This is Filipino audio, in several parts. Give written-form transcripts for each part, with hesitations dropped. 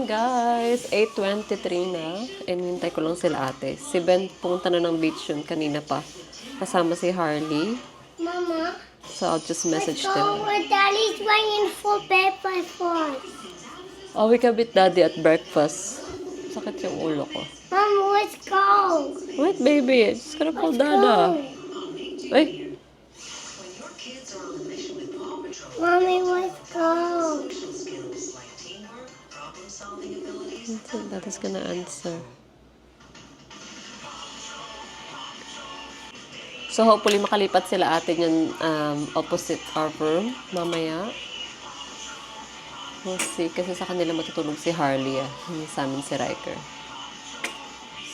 guys! 8:23 na. Inintay ko lang sila ate. Si Ben pumunta na ng beach yun kanina pa. Kasama si Harley. Mama, So I'll just message let's go them. where Daddy's waiting for breakfast for us. Oh, we can meet Daddy at breakfast. Sakit yung ulo ko. Mama, let's go. Wait, baby. Just gonna call Let's Dada. go. Ay, Mommy, let's go. Dada's gonna answer. So hopefully makalipat sila ate yung opposite our room mamaya. We'll see. Kasi sa kanila matutulog si Harley Hindi sa amin si Riker.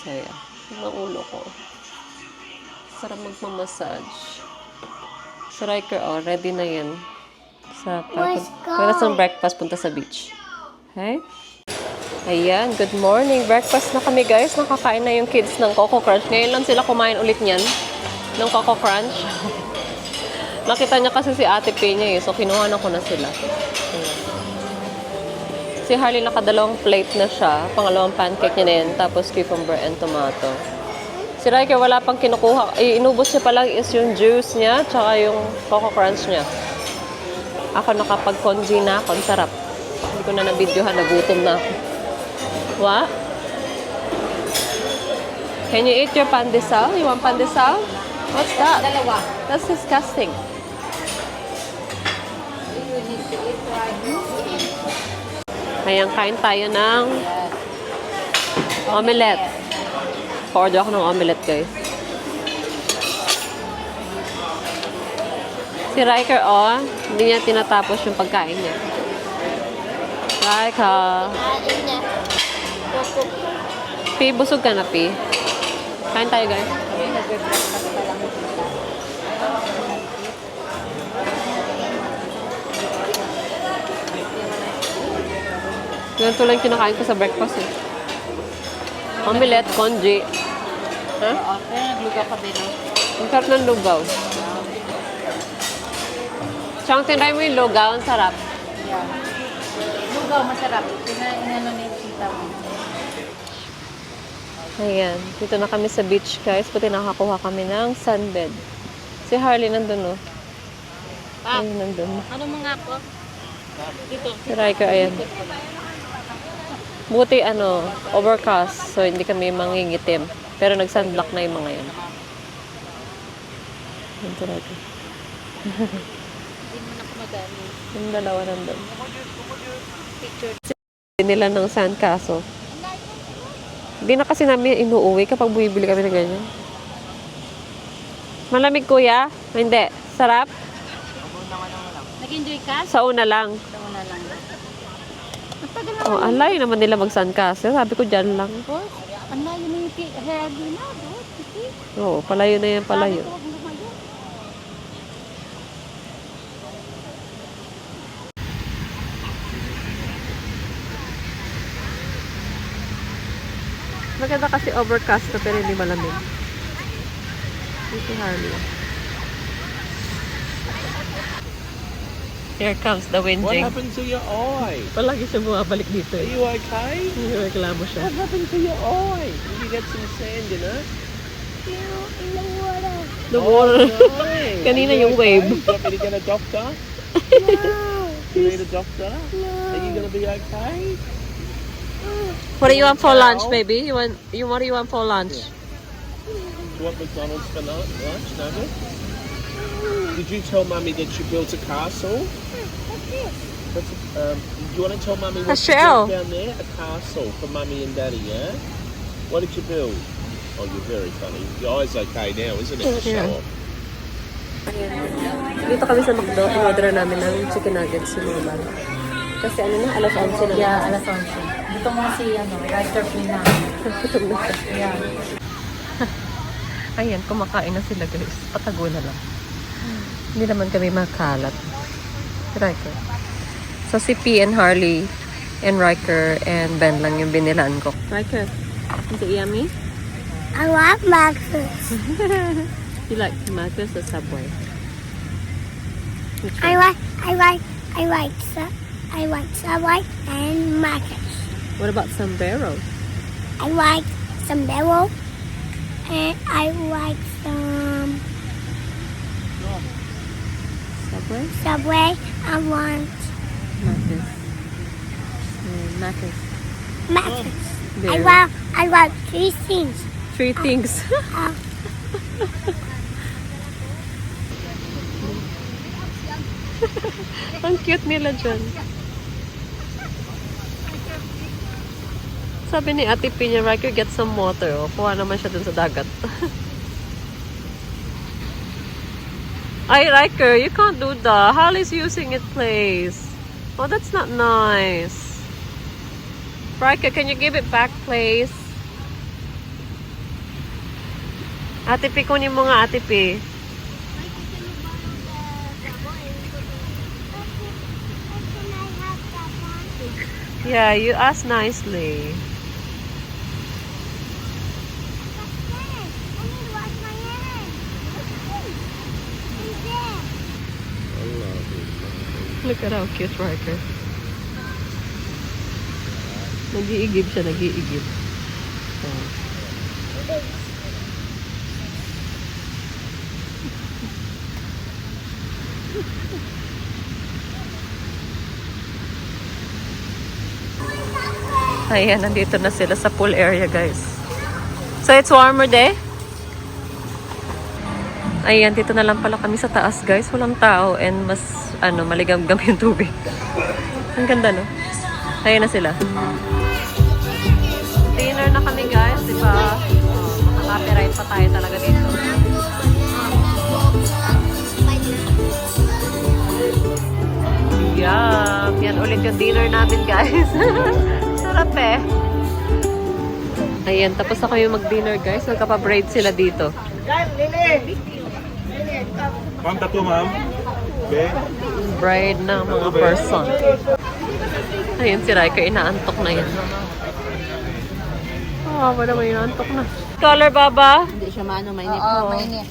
So yeah. Ang ulo ko. Sarap magmamassage. Si Riker, ready na yan. Let's go. Pagkatapos ng breakfast, punta sa beach. Okay? Ayan, good morning. Breakfast na kami guys. Nakakain na yung kids ng Coco Crunch. Ngayon lang sila kumain ulit niyan. Ng Coco Crunch. Nakita niya kasi si Ate P niya So, kinuhanan ko na sila. Ayan. Si Harley nakadalawang plate na siya. Pangalawang pancake niya na yan. Tapos cucumber and tomato. Si Riker wala pang kinukuha. Inubos niya pa lang is yung juice niya. Tsaka yung Coco Crunch niya. Ako nakapag-congee na ako. Ang sarap. Hindi ko na na-videohan. Nagutom na ako. What? Can you eat your pandesal? You want pandesal? What's that? Dalawa. That's disgusting. Ayan, kain tayo ng omelette. Pa-order ako ng omelette, guys. Si Riker, hindi niya tinatapos yung pagkain niya. Riker. Pi, busog ka na, Pi. Kain tayo, guys. Ganito lang kinakain ko sa breakfast Omelette, congee. Ha? Kaya naglugaw ka din. Ang sarap ng lugaw. Chang, tinry mo yung lugaw. Ang sarap. Yeah. Lugaw, masarap. Inano ni tita mo. Ayan. Dito na kami sa beach, guys. Buti nakakuha kami ng sunbed. Si Harley nandun, Ayun, nandun. Ano mga ako? Dito. Si Riker, ayan. Buti, overcast. So, hindi kami mangingitim. Pero nag-sunblock na yung mga yan. Ayan, si Riker. Hindi mo na kumagamit. Yung dalawa nandun. Picture. Nila ng sandkaso. Hindi na kasi namin inuuwi kapag bumibili kami ng ganyan. Malamig, kuya? Hindi. Sarap? Nag-enjoy ka? Sa una lang. Sa una lang. Alay naman nila mag-sandkaso. Sabi ko dyan lang. Boss, ano yun yung heavy na, boss? Oo, palayo na yan, palayo. Maganda kasi overcast na pero hindi malamig. Dito Harley. Here comes the What winding. happened to your eye? Palagi siya bumabalik dito. Are you okay? Reklamo siya. What happened to your eye? Did you get some sand in it? In the water. The water. No. Kanina Are you yung wave. okay? Do you want me to get a doctor? No. Do you need a doctor? Are you going to be okay? What do you want for lunch, Now? baby? What do you want for lunch? Do you want McDonald's for lunch, Nugget? Did you tell Mummy that you built a castle? That's do you want to tell Mummy what you shell. built down there? A castle for Mummy and Daddy, yeah? What did you build? Oh, you're very funny. Your eye's okay now, isn't it? To show Yeah. off. Dito kami sa McDo. In-order namin ng chicken nuggets si Mama. Kasi alas 11 na. Yeah, alas 11. Dito mo si, Riker Pina. Gutom na siya. Yeah. Ayan, kumakain na sila guys. Patago na lang. Hindi naman kami makalat. Riker. So si P and Harley and Riker and Ben lang yung binilan ko. Riker, is it yummy? I like breakfast. You like Marcus or Subway? I like Subway and Marcus. What about sombrero? I like sombrero. And I like some Subway? Subway. I want Macca's. Macca's. mattress. There. I want 3 things. 3 things. Ang cute nila dyan. Sabi ni Ate Pinya, Riker, get some water. O, kuha naman siya dun sa dagat. Ay, Riker, you can't do that. Holly's using it, please. Oh, that's not nice. Riker, can you give it back, please? Ate P, kunin mo nga, Ate P. Yeah, you asked nicely. Look at how cute Riker. Nag-iigib siya, nag-iigib. Oh. Ayan, nandito na sila sa pool area, guys. So, it's warmer day. Ayan, dito na lang pala kami sa taas, guys. Walang tao and mas, maligam-gam yung tubig. Ang ganda, no? Ayan na sila. Dinner na kami, guys. Diba? Makaka-copyright pa tayo talaga dito. Yup! Yan ulit yung dinner namin, guys. Sarap eh. Ayan, tapos na kami mag-dinner, guys. Nagkapa-braid sila dito. Ma'am, tattoo, ma'am. Okay. Braid ng mga person. Ayun si Raika, inaantok na yan. Wala naman inaantok na. Color, Baba? Hindi siya mainit. Oo, mainit.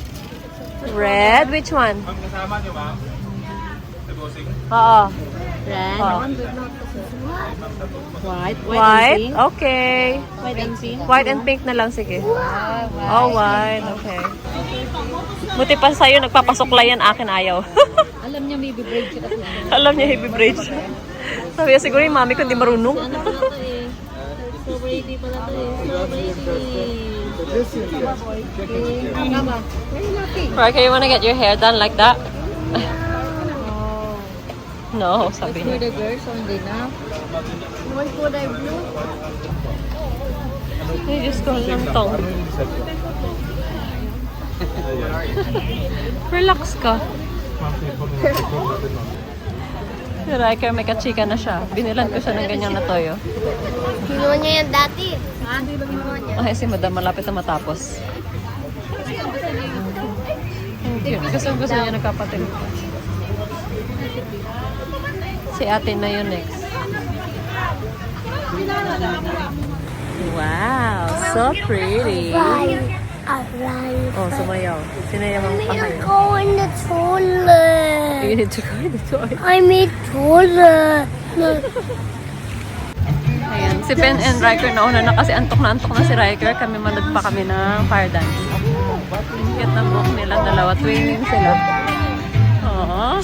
Red? Which one? Ma'am, kasama niyo, ma'am. Sabosing. Oo. Red. Oh. White. White? Okay. White and pink. White and pink na lang, sige. Oh, white. Okay. Buti pa sa'yo, nagpapasuklay yan, akin ayaw. Alam niya may braid siya kasi. Alam niya, heavy braid siya. Sabi niya, siguro yung mami ko hindi marunong. Ano pala to eh. So pretty pala to eh. So pretty. Tama. Right, you wanna get your hair done like that? No, sabi For niya. the girls, so hindi na. Why could I blue? Ay, Diyos ko, lang tong. Relax ka. Si Riker, may kachika na siya. Binilan ko siya ng ganyan na toyo. Kinuha niya yan dati. Di ba kinuha niya? Ay, si madam, malapit na matapos. Gusto niya nagkapatid. Si ate na yun next. Wow, so pretty. Alive. Oh, sumayaw. Sinayaw ang I pahayaw. go in the toilet. You need to go in the toilet. I made toilet. Ayan, si Ben and Riker nauna na kasi antok na si Riker. Kami manood pa kami ng fire dance. Cute na book nila, dalawa. Twinning sila. Aww.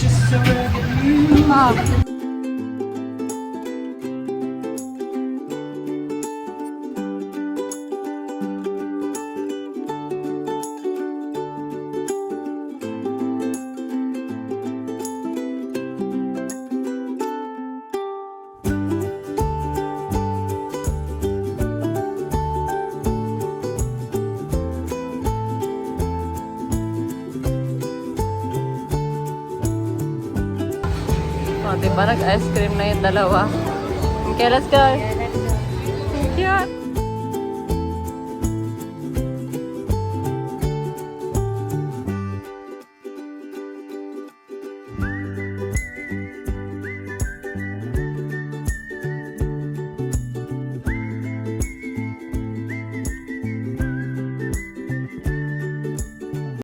Oh, diba? Nag-ice cream na yung dalawa. Okay, let's go.